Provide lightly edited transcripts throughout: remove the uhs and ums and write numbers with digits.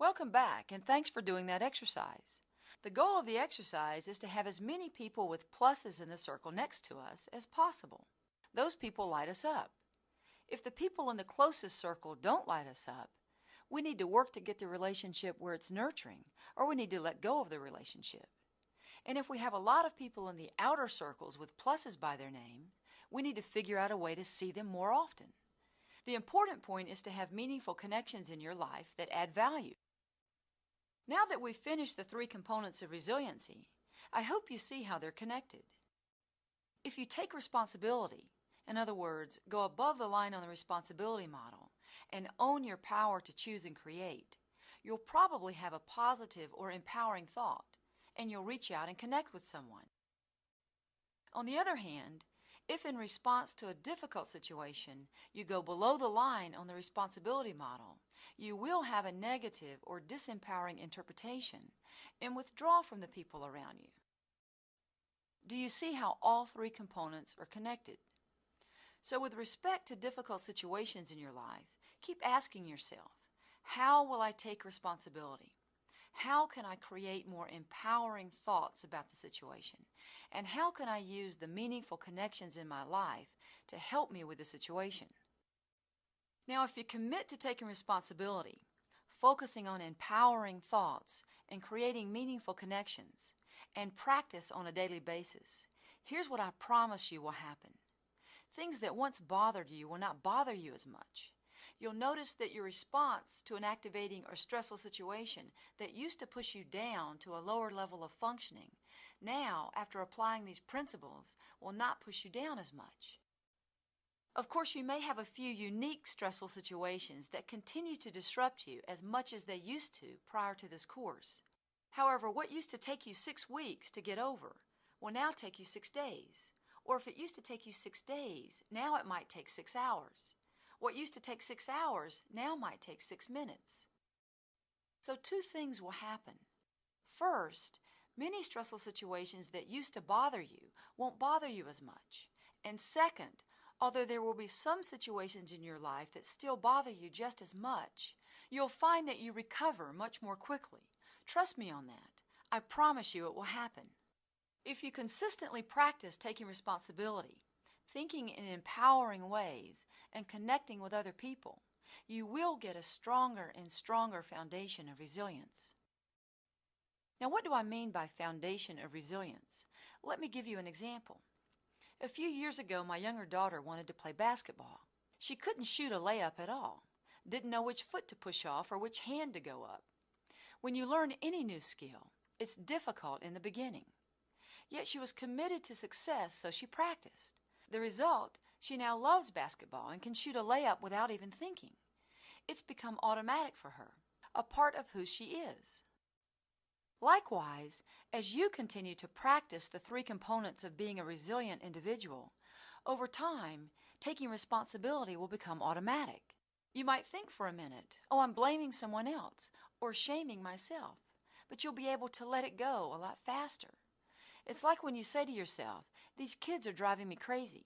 Welcome back, and thanks for doing that exercise. The goal of the exercise is to have as many people with pluses in the circle next to us as possible. Those people light us up. If the people in the closest circle don't light us up, we need to work to get the relationship where it's nurturing, or we need to let go of the relationship. And if we have a lot of people in the outer circles with pluses by their name, we need to figure out a way to see them more often. The important point is to have meaningful connections in your life that add value. Now that we've finished the three components of resiliency, I hope you see how they're connected. If you take responsibility, in other words, go above the line on the responsibility model, and own your power to choose and create, you'll probably have a positive or empowering thought, and you'll reach out and connect with someone. On the other hand, if in response to a difficult situation you go below the line on the responsibility model, you will have a negative or disempowering interpretation and withdraw from the people around you. Do you see how all three components are connected? So with respect to difficult situations in your life, keep asking yourself, how will I take responsibility? How can I create more empowering thoughts about the situation? And how can I use the meaningful connections in my life to help me with the situation? Now, if you commit to taking responsibility, focusing on empowering thoughts and creating meaningful connections, and practice on a daily basis, here's what I promise you will happen. Things that once bothered you will not bother you as much. You'll notice that your response to an activating or stressful situation that used to push you down to a lower level of functioning, now, after applying these principles, will not push you down as much. Of course, you may have a few unique stressful situations that continue to disrupt you as much as they used to prior to this course. However, what used to take you 6 weeks to get over will now take you 6 days. Or if it used to take you 6 days, now it might take 6 hours. What used to take 6 hours now might take 6 minutes. So 2 things will happen. First, many stressful situations that used to bother you won't bother you as much. And second, although there will be some situations in your life that still bother you just as much, you'll find that you recover much more quickly. Trust me on that. I promise you it will happen. If you consistently practice taking responsibility, thinking in empowering ways, and connecting with other people, you will get a stronger and stronger foundation of resilience. Now, what do I mean by foundation of resilience? Let me give you an example. A few years ago, my younger daughter wanted to play basketball. She couldn't shoot a layup at all, didn't know which foot to push off or which hand to go up. When you learn any new skill, it's difficult in the beginning. Yet she was committed to success, so she practiced. The result, she now loves basketball and can shoot a layup without even thinking. It's become automatic for her, a part of who she is. Likewise, as you continue to practice the 3 components of being a resilient individual, over time, taking responsibility will become automatic. You might think for a minute, oh, I'm blaming someone else or shaming myself, but you'll be able to let it go a lot faster. It's like when you say to yourself, these kids are driving me crazy,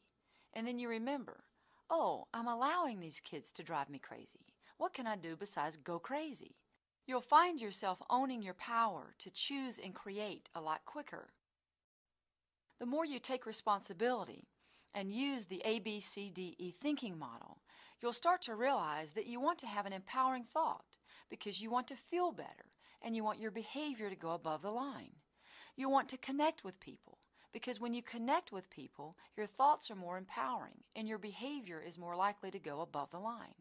and then you remember, oh, I'm allowing these kids to drive me crazy. What can I do besides go crazy? You'll find yourself owning your power to choose and create a lot quicker. The more you take responsibility and use the ABCDE thinking model, you'll start to realize that you want to have an empowering thought because you want to feel better and you want your behavior to go above the line. You want to connect with people because when you connect with people, your thoughts are more empowering and your behavior is more likely to go above the line.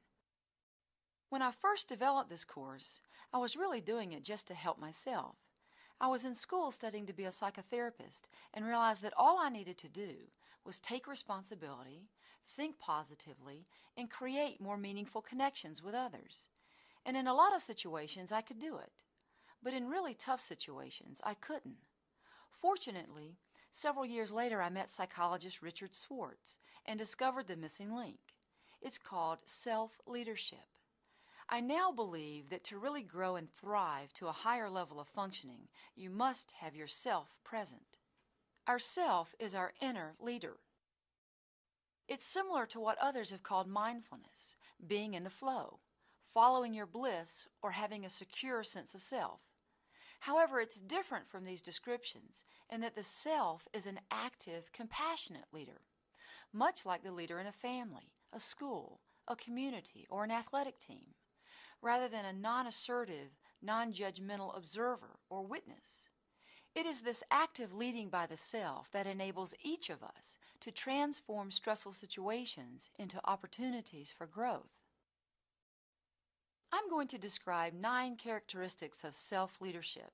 When I first developed this course, I was really doing it just to help myself. I was in school studying to be a psychotherapist and realized that all I needed to do was take responsibility, think positively, and create more meaningful connections with others. And in a lot of situations, I could do it. But in really tough situations, I couldn't. Fortunately, several years later, I met psychologist Richard Schwartz and discovered the missing link. It's called self-leadership. I now believe that to really grow and thrive to a higher level of functioning, you must have yourself present. Our self is our inner leader. It's similar to what others have called mindfulness, being in the flow. following your bliss, or having a secure sense of self. However, it's different from these descriptions in that the self is an active, compassionate leader, much like the leader in a family, a school, a community, or an athletic team, rather than a non-assertive, non-judgmental observer or witness. It is this active leading by the self that enables each of us to transform stressful situations into opportunities for growth. I'm going to describe 9 characteristics of self-leadership.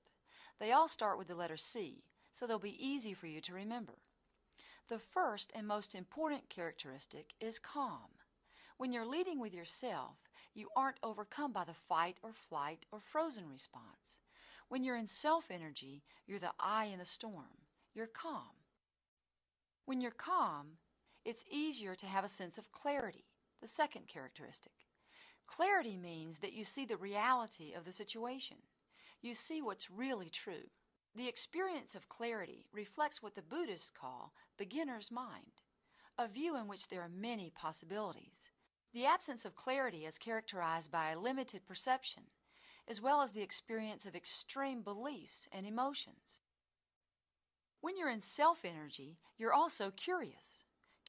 They all start with the letter C, so they'll be easy for you to remember. The first and most important characteristic is calm. When you're leading with yourself, you aren't overcome by the fight or flight or frozen response. When you're in self-energy, you're the eye in the storm. You're calm. When you're calm, it's easier to have a sense of clarity, the second characteristic. Clarity means that you see the reality of the situation. You see what's really true. The experience of clarity reflects what the Buddhists call beginner's mind, a view in which there are many possibilities. The absence of clarity is characterized by a limited perception, as well as the experience of extreme beliefs and emotions. When you're in self-energy, you're also curious.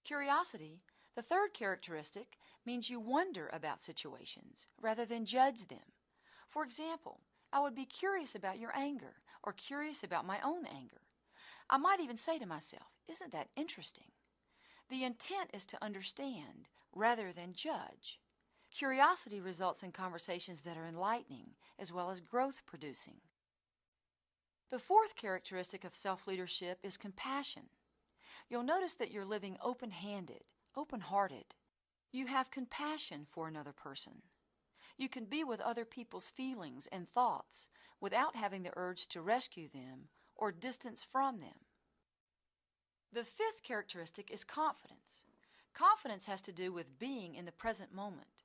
Curiosity, the third characteristic, means you wonder about situations rather than judge them. For example, I would be curious about your anger or curious about my own anger. I might even say to myself, "Isn't that interesting?" The intent is to understand rather than judge. Curiosity results in conversations that are enlightening as well as growth-producing. The fourth characteristic of self-leadership is compassion. You'll notice that you're living open-handed, open-hearted. You have compassion for another person. You can be with other people's feelings and thoughts without having the urge to rescue them or distance from them. The fifth characteristic is confidence. Confidence has to do with being in the present moment.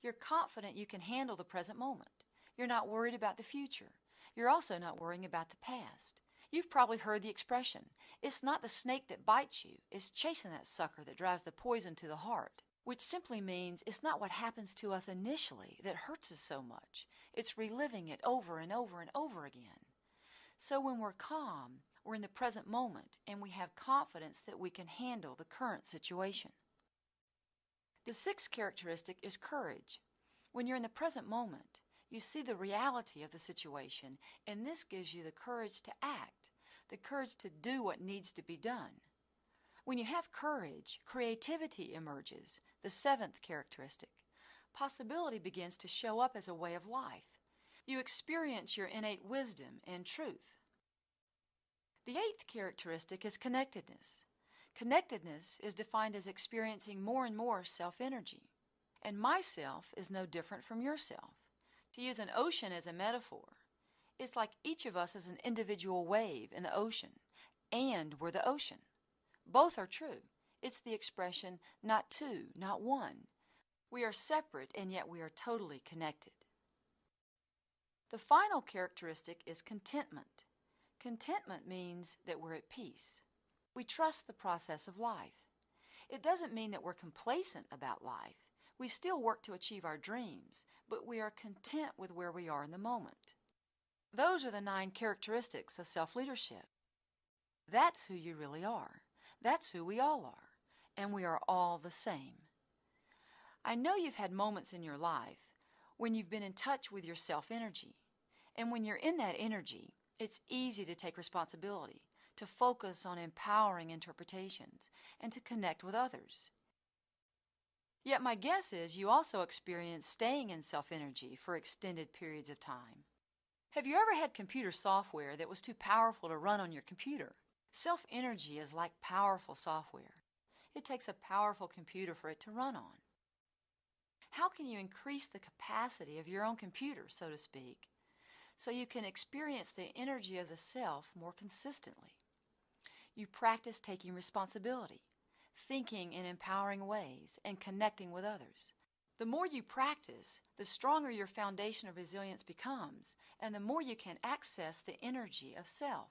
You're confident you can handle the present moment. You're not worried about the future. You're also not worrying about the past. You've probably heard the expression, "It's not the snake that bites you, it's chasing that sucker that drives the poison to the heart," which simply means it's not what happens to us initially that hurts us so much. It's reliving it over and over and over again. So when we're calm, we're in the present moment and we have confidence that we can handle the current situation. The sixth characteristic is courage. When you're in the present moment, you see the reality of the situation, and this gives you the courage to act, the courage to do what needs to be done. When you have courage, creativity emerges, the seventh characteristic. Possibility begins to show up as a way of life. You experience your innate wisdom and truth. The eighth characteristic is connectedness. Connectedness is defined as experiencing more and more self-energy. And myself is no different from yourself. To use an ocean as a metaphor, it's like each of us is an individual wave in the ocean, and we're the ocean. Both are true. It's the expression, not two, not one. We are separate, and yet we are totally connected. The final characteristic is contentment. Contentment means that we're at peace. We trust the process of life. It doesn't mean that we're complacent about life. We still work to achieve our dreams, but we are content with where we are in the moment. Those are the 9 characteristics of self-leadership. That's who you really are. That's who we all are. And we are all the same. I know you've had moments in your life when you've been in touch with your self-energy. And when you're in that energy, it's easy to take responsibility, to focus on empowering interpretations, and to connect with others. Yet my guess is you also experience staying in self-energy for extended periods of time. Have you ever had computer software that was too powerful to run on your computer? Self-energy is like powerful software. It takes a powerful computer for it to run on. How can you increase the capacity of your own computer, so to speak, so you can experience the energy of the self more consistently? You practice taking responsibility, thinking in empowering ways, and connecting with others. The more you practice, the stronger your foundation of resilience becomes, and the more you can access the energy of self.